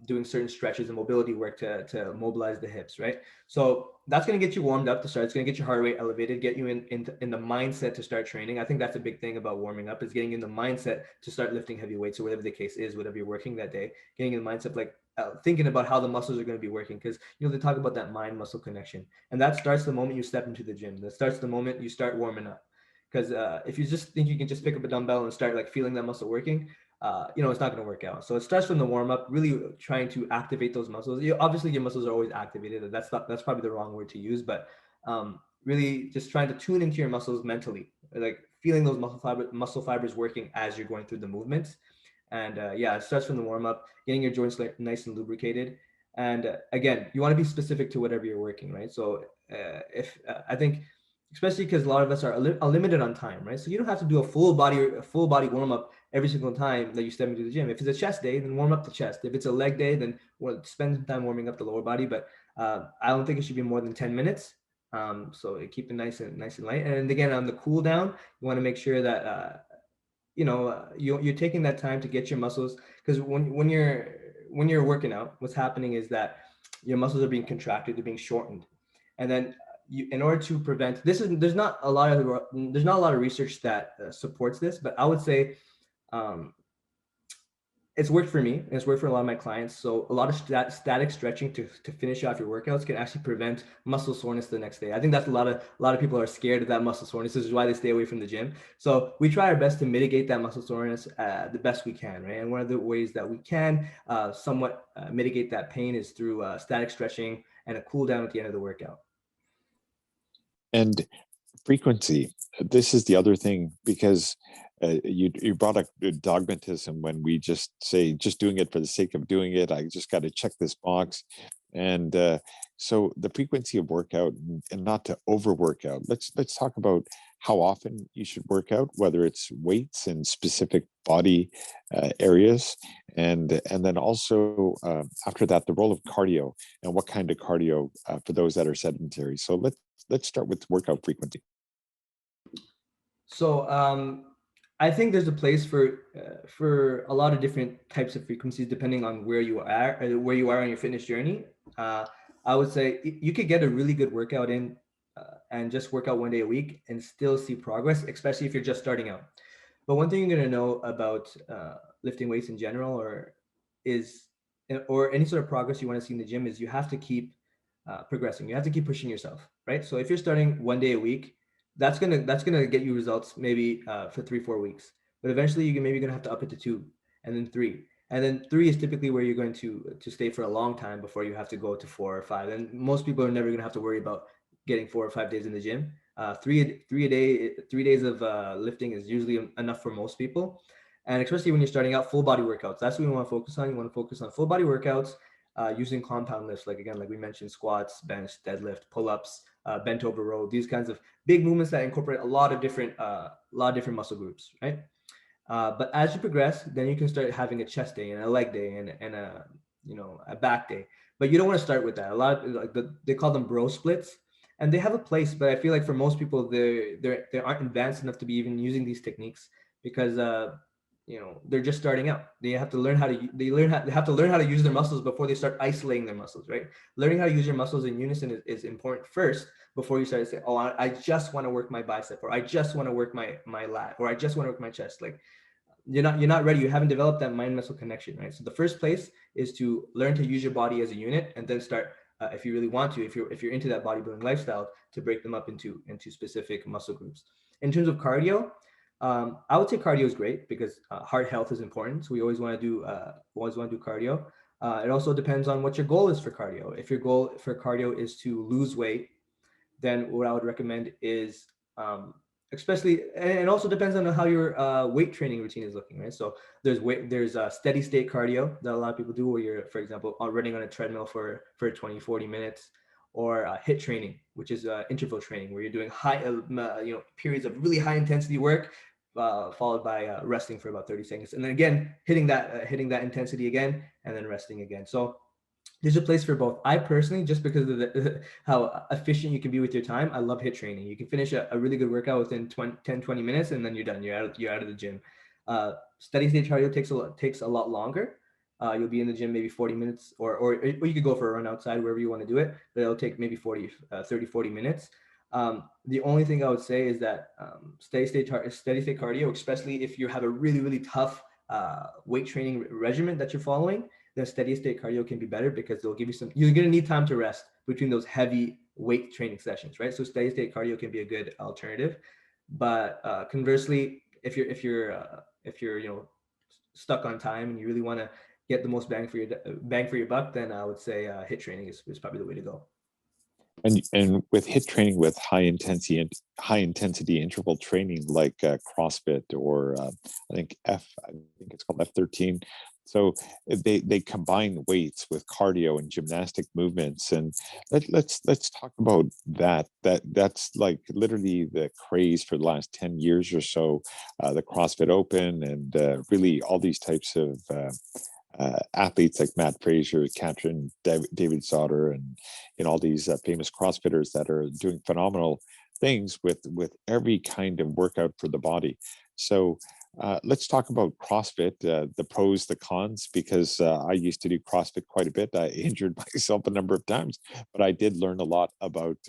doing certain stretches and mobility work to mobilize the hips, right? So that's going to get you warmed up to start. It's going to get your heart rate elevated, get you in the mindset to start training. I think that's a big thing about warming up, is getting in the mindset to start lifting heavy weights, or whatever the case is, whatever you're working that day, getting in the mindset, like thinking about how the muscles are going to be working. Because, they talk about that mind muscle connection, and that starts the moment you step into the gym. That starts the moment you start warming up. Because if you just think you can just pick up a dumbbell and start like feeling that muscle working, it's not going to work out. So it starts from the warm up, really trying to activate those muscles. Obviously, your muscles are always activated. That's probably the wrong word to use, but really just trying to tune into your muscles mentally, like feeling those muscle fibers working as you're going through the movements. And it starts from the warm up, getting your joints nice and lubricated. And again, you want to be specific to whatever you're working, right? So if I think, especially because a lot of us are limited on time, right? So you don't have to do a full body warm up every single time that you step into the gym. If it's a chest day, then warm up the chest. If it's a leg day, then spend some time warming up the lower body. But I don't think it should be more than 10 minutes. So keep it nice and light. And again, on the cool down, you want to make sure that you're taking that time to get your muscles, because when you're working out, what's happening is that your muscles are being contracted, they're being shortened, and then in order to prevent this, there's not a lot of research that supports this, but I would say it's worked for me and it's worked for a lot of my clients. So a lot of static stretching to finish off your workouts can actually prevent muscle soreness the next day. I think that's a lot of people are scared of that muscle soreness. This is why they stay away from the gym. So we try our best to mitigate that muscle soreness the best we can, right? And one of the ways that we can somewhat mitigate that pain is through static stretching and a cool down at the end of the workout. And frequency. This is the other thing, because you brought up dogmatism when we just say just doing it for the sake of doing it. I just got to check this box. And so the frequency of workout, and not to overwork out. Let's talk about how often you should work out, whether it's weights in specific body areas, and then also after that, the role of cardio and what kind of cardio for those that are sedentary. So let's start with workout frequency. So I think there's a place for a lot of different types of frequencies depending on where you are on your fitness journey. I would say you could get a really good workout in and just work out one day a week and still see progress, especially if you're just starting out. But one thing you're going to know about lifting weights in general, or any sort of progress you want to see in the gym, is you have to keep progressing. You have to keep pushing yourself, right? So if you're starting one day a week, that's gonna get you results maybe for 3-4 weeks, but eventually you're maybe gonna have to up it to 2, and then 3, and then 3 is typically where you're going to stay for a long time before you have to go to 4 or 5. And most people are never gonna have to worry about getting 4 or 5 days in the gym. 3 days of lifting is usually enough for most people, and especially when you're starting out, full body workouts. That's what you want to focus on. You want to focus on full body workouts using compound lifts, like we mentioned, squats, bench, deadlift, pull-ups, bent over row, these kinds of big movements that incorporate a lot of different muscle groups, right? But as you progress, then you can start having a chest day and a leg day and a back day. But you don't want to start with that. A lot of they call them bro splits, and they have a place. But I feel like for most people, they aren't advanced enough to be even using these techniques, because they're just starting out. They have to learn how to use their muscles before they start isolating their muscles, right? Learning how to use your muscles in unison is important first, before you start to say, oh, I just want to work my bicep, or I just want to work my lat, or I just want to work my chest. Like, you're not ready. You haven't developed that mind muscle connection, right? So the first place is to learn to use your body as a unit, and then start, if you really want to, if you're into that bodybuilding lifestyle, to break them up into specific muscle groups. In terms of cardio, I would say cardio is great, because heart health is important. So we always want to do cardio. It also depends on what your goal is for cardio. If your goal for cardio is to lose weight, then what I would recommend is, especially, and it also depends on how your weight training routine is looking, right? So there's steady state cardio that a lot of people do, where you're, for example, running on a treadmill for 20-40 minutes, or HIIT training, which is interval training, where you're doing periods of really high intensity work, followed by resting for about 30 seconds, and then again hitting that intensity again, and then resting again. So there's a place for both. I personally, just because of how efficient you can be with your time, I love HIIT training. You can finish a really good workout within 10-20 minutes, and then you're done. You're out of the gym. Steady state cardio takes a lot longer. You'll be in the gym maybe 40 minutes, or you could go for a run outside, wherever you want to do it, but it'll take maybe 40 minutes. The only thing I would say is that steady state cardio, especially if you have a really, really tough weight training regimen that you're following, then steady state cardio can be better, because they'll give you you're going to need time to rest between those heavy weight training sessions, right? So steady state cardio can be a good alternative. But conversely, if you're stuck on time and you really want to get the most bang for your buck, then I would say HIIT training is probably the way to go. And with HIIT training, with high intensity interval training like CrossFit, or I think it's called F13. So they combine weights with cardio and gymnastic movements, and let's talk about that. That's like literally the craze for the last 10 years or so. The CrossFit Open, and really all these types of athletes like Matt Fraser, Katrin David Sauter, and all these famous CrossFitters that are doing phenomenal things with every kind of workout for the body. So let's talk about CrossFit, the pros, the cons, because I used to do CrossFit quite a bit. I injured myself a number of times, but I did learn a lot about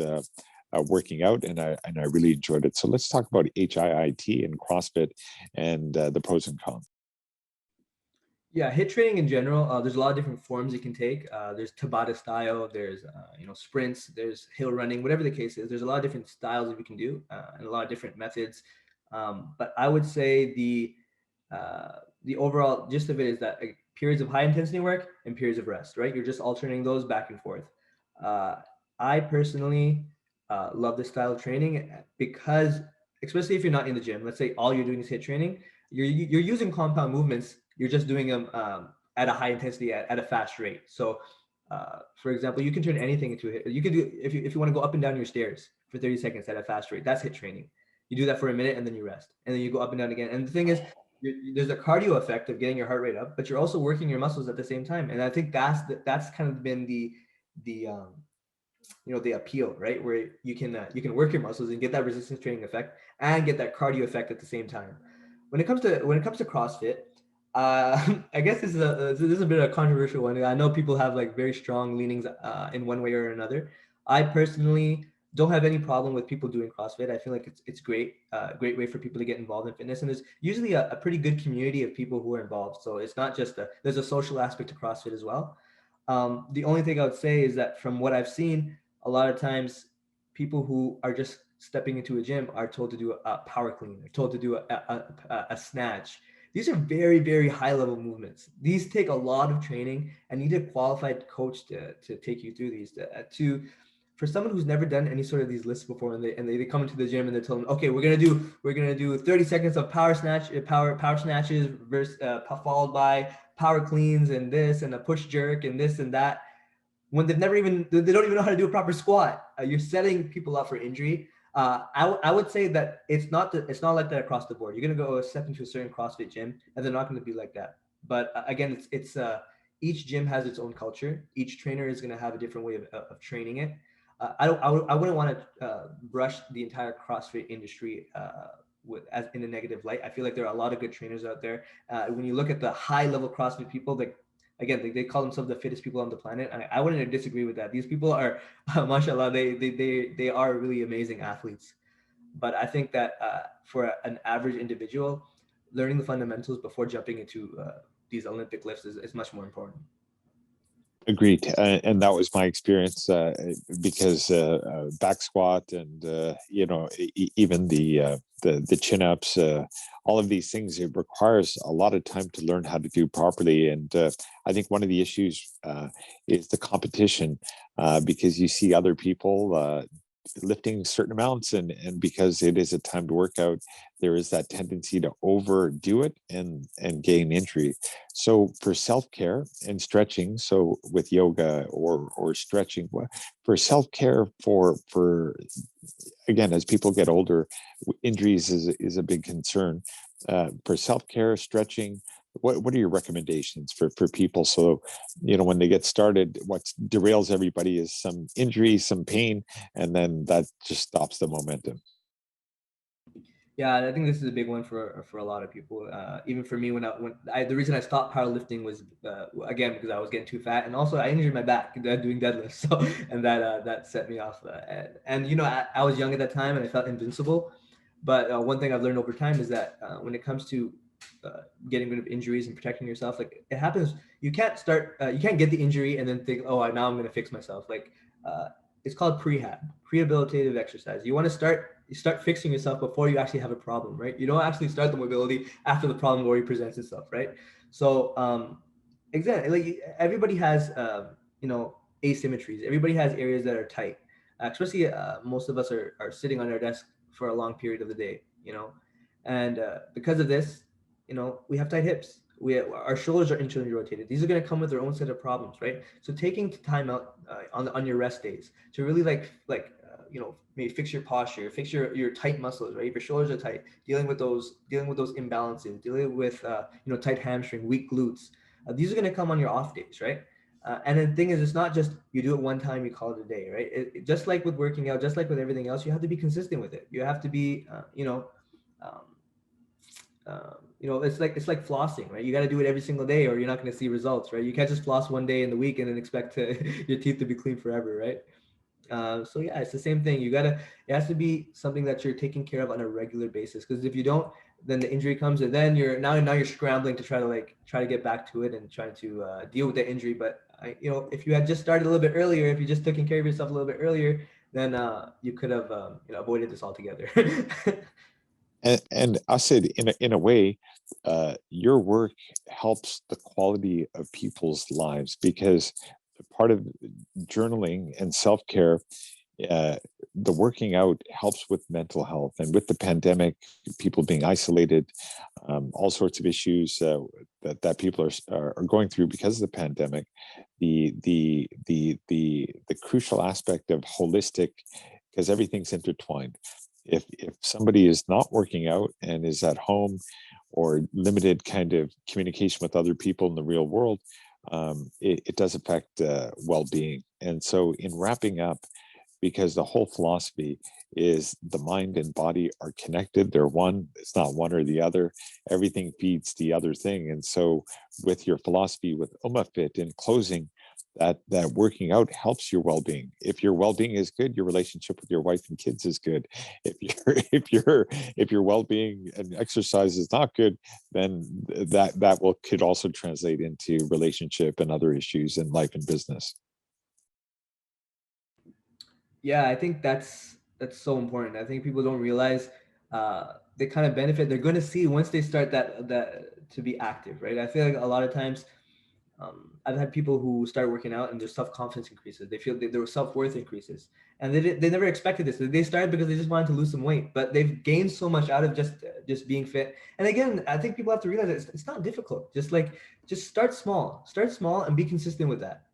working out, and I really enjoyed it. So let's talk about HIIT and CrossFit, and the pros and cons. Yeah, HIIT training in general, there's a lot of different forms it can take. There's Tabata style, there's sprints, there's hill running, whatever the case is. There's a lot of different styles that we can do, and a lot of different methods. But I would say the overall gist of it is that periods of high intensity work and periods of rest, right? You're just alternating those back and forth. I personally love this style of training, because especially if you're not in the gym, let's say all you're doing is HIIT training, you're using compound movements. You're just doing them at a high intensity at a fast rate. So, for example, you can turn anything into HIIT. You can do, if you want to go up and down your stairs for 30 seconds at a fast rate, that's HIIT training. You do that for a minute, and then you rest, and then you go up and down again. And the thing is, there's a cardio effect of getting your heart rate up, but you're also working your muscles at the same time. And I think that's kind of been the appeal, right? Where you can work your muscles and get that resistance training effect and get that cardio effect at the same time. When it comes to CrossFit, I guess this is a bit of a controversial one. I know people have like very strong leanings in one way or another. I personally don't have any problem with people doing CrossFit. I feel like it's great way for people to get involved in fitness, and there's usually a pretty good community of people who are involved. So it's not just there's a social aspect to CrossFit as well. The only thing I would say is that from what I've seen, a lot of times people who are just stepping into a gym are told to do a power clean. They're told to do a snatch. These are very, very high level movements. These take a lot of training, and need a qualified coach to take you through these. For someone who's never done any sort of these lists before, and they come into the gym and they're told, okay, we're gonna do 30 seconds of power snatches versus followed by power cleans and this and a push jerk and this and that. When they don't even know how to do a proper squat, you're setting people up for injury. I would say that it's not like that across the board. You're gonna go step into a certain CrossFit gym, and they're not gonna be like that. But again, it's each gym has its own culture. Each trainer is gonna have a different way of training it. I wouldn't want to brush the entire CrossFit industry as in a negative light. I feel like there are a lot of good trainers out there. When you look at the high level CrossFit people, again, they call themselves the fittest people on the planet. I wouldn't disagree with that. These people are, mashallah, they are really amazing athletes. But I think that for an average individual, learning the fundamentals before jumping into these Olympic lifts is much more important. Agreed, and that was my experience, because back squat and even the chin ups, all of these things, it requires a lot of time to learn how to do properly. And I think one of the issues is the competition, because you see other people lifting certain amounts, and because it is a time to work out, there is that tendency to overdo it and gain injury. So for self-care and stretching, so with yoga or stretching, for self-care, for again, as people get older, injuries is a big concern. For self-care, stretching, what are your recommendations for people? So, when they get started, what derails everybody is some injury, some pain, and then that just stops the momentum. Yeah, I think this is a big one for a lot of people. Even for me, the reason I stopped powerlifting was again because I was getting too fat, and also I injured my back doing deadlifts, so and that set me off. And I was young at that time, and I felt invincible. But one thing I've learned over time is that when it comes to getting rid of injuries and protecting yourself, like it happens, you can't get the injury and then think, oh, now I'm going to fix myself. Like uh, it's called prehab, rehabilitative exercise. You start fixing yourself before you actually have a problem, right? You don't actually start the mobility after the problem already presents itself, right? So exactly, like everybody has asymmetries. Everybody has areas that are tight. Especially most of us are sitting on our desk for a long period of the day, and because of this, we have tight hips. Our shoulders are internally rotated. These are going to come with their own set of problems, right? So taking time out on your rest days to really maybe fix your posture, fix your tight muscles, right? If your shoulders are tight, dealing with those imbalances, dealing with tight hamstring, weak glutes. These are going to come on your off days, right? And the thing is, it's not just you do it one time, you call it a day, right? Just like with working out, just like with everything else, you have to be consistent with it. You have to be, um, it's like flossing, right? You got to do it every single day, or you're not going to see results, right? You can't just floss one day in the week and then expect your teeth to be clean forever, right? So yeah, it's the same thing. It has to be something that you're taking care of on a regular basis. Because if you don't, then the injury comes, and then you're scrambling to try to get back to it and trying to deal with the injury. But if you had just started a little bit earlier, if you just taken care of yourself a little bit earlier, then you could have avoided this altogether. And I said, in a way, your work helps the quality of people's lives, because part of journaling and self-care, uh, the working out helps with mental health. And with the pandemic, people being isolated, all sorts of issues that people are going through because of the pandemic, the crucial aspect of holistic, because everything's intertwined. If somebody is not working out and is at home, or limited kind of communication with other people in the real world, it does affect well-being. And so, in wrapping up, because the whole philosophy is the mind and body are connected, they're one, it's not one or the other, everything feeds the other thing. And so, with your philosophy with UmmahFit, in closing, that working out helps your well-being. If your well-being is good, your relationship with your wife and kids is good. If your well-being and exercise is not good, then that could also translate into relationship and other issues in life and business. Yeah, I think that's so important. I think people don't realize the kind of benefit they're going to see once they start that to be active, right? I feel like a lot of times I've had people who start working out and their self confidence increases. They feel their self worth increases, and they never expected this. They started because they just wanted to lose some weight, but they've gained so much out of just being fit. And again, I think people have to realize that it's not difficult. Just start small, and be consistent with that.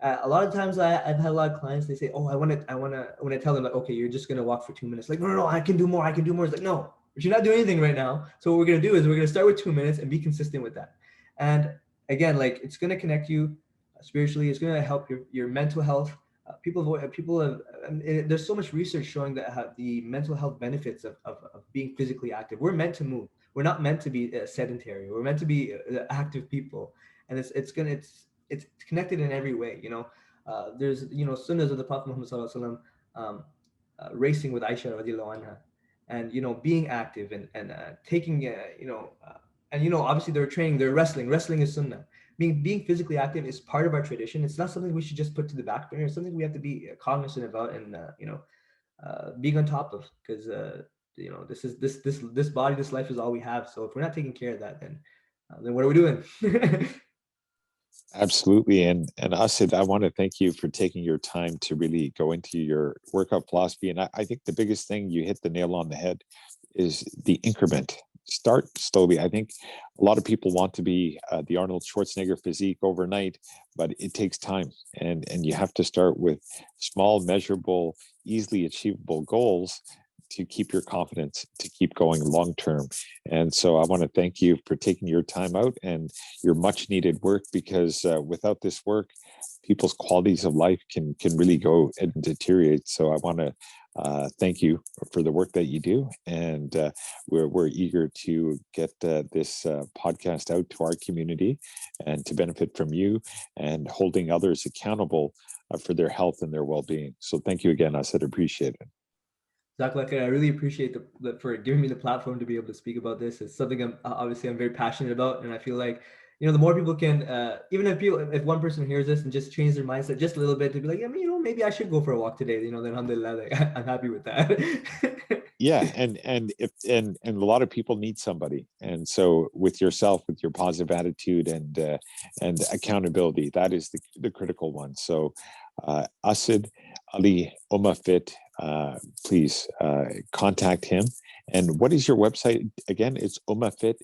A lot of times I've had a lot of clients, they say, oh, when I tell them, like, okay, you're just going to walk for 2 minutes. Like, no, I can do more. I can do more. It's like, no, but you're not doing anything right now. So what we're going to do is we're going to start with 2 minutes and be consistent with that. And again, like, it's going to connect you spiritually. It's going to help your mental health. There's so much research showing that the mental health benefits of being physically active. We're meant to move. We're not meant to be sedentary. We're meant to be active people. And it's connected in every way. There's sunnahs of the Prophet Muhammad sallallahu alaihi wasallam, racing with Aisha radiallahu anha, and being active and taking and obviously they're training, they're wrestling. Wrestling is sunnah. Being physically active is part of our tradition. It's not something we should just put to the back burner. It's something we have to be cognizant about and being on top of, because this body, this life is all we have. So if we're not taking care of that, then what are we doing? Absolutely. And Asad, I want to thank you for taking your time to really go into your workout philosophy. And I think the biggest thing, you hit the nail on the head, is the increment. Start slowly. I think a lot of people want to be the Arnold Schwarzenegger physique overnight, but it takes time. And you have to start with small, measurable, easily achievable goals to keep your confidence, to keep going long term. And so I want to thank you for taking your time out and your much needed work, because without this work, people's qualities of life can really go and deteriorate. So I want to thank you for the work that you do, and we're eager to get this podcast out to our community and to benefit from you and holding others accountable for their health and their well-being. So thank you again. I said appreciate it. Zach, like, I really appreciate for giving me the platform to be able to speak about this. It's something I'm very passionate about, and I feel like, the more people can, even if one person hears this and just change their mindset just a little bit, to be like, I mean, maybe I should go for a walk today. Then alhamdulillah, like, I'm happy with that. Yeah, and a lot of people need somebody, and so with yourself, with your positive attitude and accountability, that is the critical one. So Asad Ali UmmahFit, please contact him. And what is your website again? It's UmmahFit.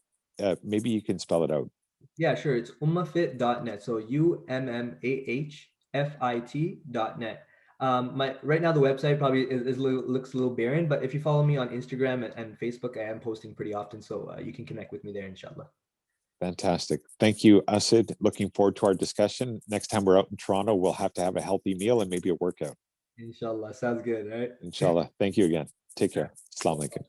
Maybe you can spell it out. Yeah, sure. It's ummahfit.net. So ummahfit.net. My right now the website probably looks a little barren, but if you follow me on Instagram and Facebook, I am posting pretty often, so you can connect with me there, inshallah. Fantastic. Thank you, Asad. Looking forward to our discussion. Next time we're out in Toronto, we'll have to have a healthy meal and maybe a workout. Inshallah, sounds good, right? Inshallah. Thank you again. Take care. Assalamu alaikum.